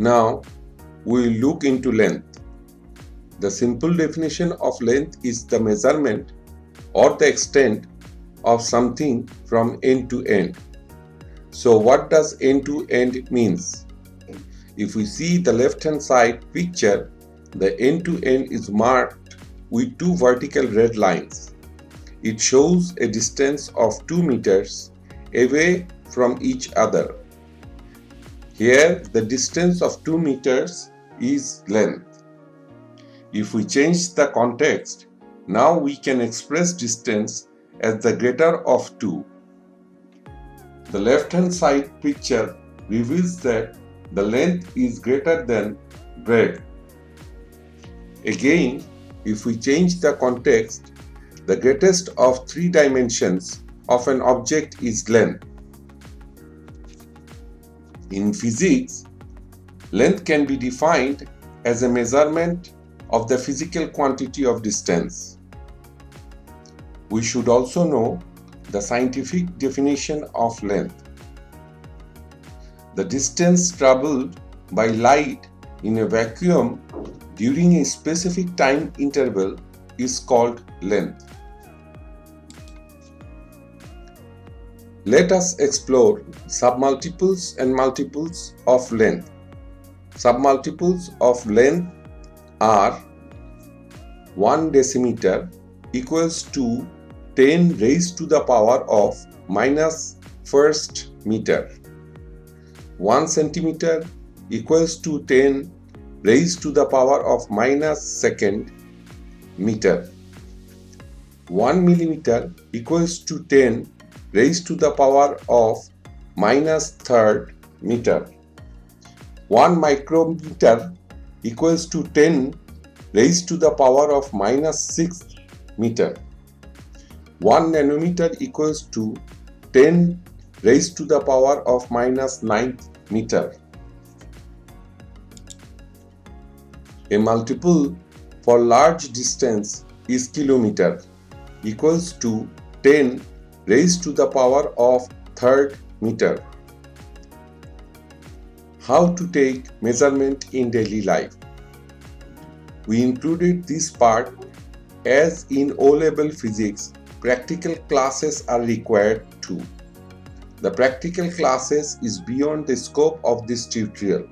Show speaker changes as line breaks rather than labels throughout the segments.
Now we will look into length. The simple definition of length is the measurement or the extent of something from end to end. So what does end to end means? If we see the left hand side picture, the end to end is marked with two vertical red lines. It shows a distance of 2 meters away from each other. Here the distance of 2 meters is length. If we change the context, now we can express distance as the greater of 2. The left hand side picture reveals that the length is greater than breadth. Again, if we change the context, the greatest of 3 dimensions of an object is length. In physics, length can be defined as a measurement of the physical quantity of distance. We should also know the scientific definition of length. The distance traveled by light in a vacuum during a specific time interval is called length. Let us explore submultiples and multiples of length. Submultiples of length are 1 decimeter equals to 10 raised to the power of minus first meter. 1 centimeter equals to 10 raised to the power of minus second meter. 1 millimeter equals to 10 raised to the power of minus third meter. 1 micrometer equals to 10 raised to the power of minus sixth meter. 1 nanometer equals to 10 raised to the power of minus ninth meter. A multiple for large distance is kilometer equals to 10 raised to the power of third meter. How to take measurement in daily life? We included this part as in O-level physics, practical classes are required too. The practical classes is beyond the scope of this tutorial,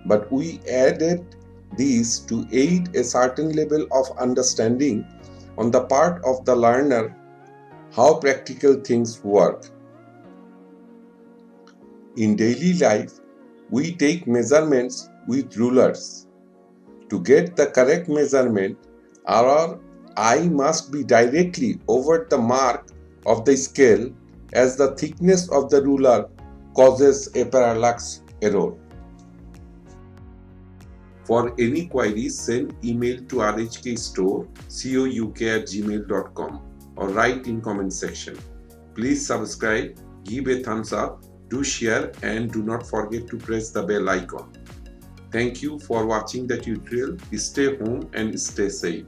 but we added these to aid a certain level of understanding on the part of the learner how practical things work. In daily life, we take measurements with rulers. To get the correct measurement, our eye must be directly over the mark of the scale, as the thickness of the ruler causes a parallax error. For any queries, send email to rhkstore@gmail.com or write in comment section. Please subscribe, give a thumbs up, do share, and do not forget to press the bell icon. Thank you for watching the tutorial. Stay home and stay safe.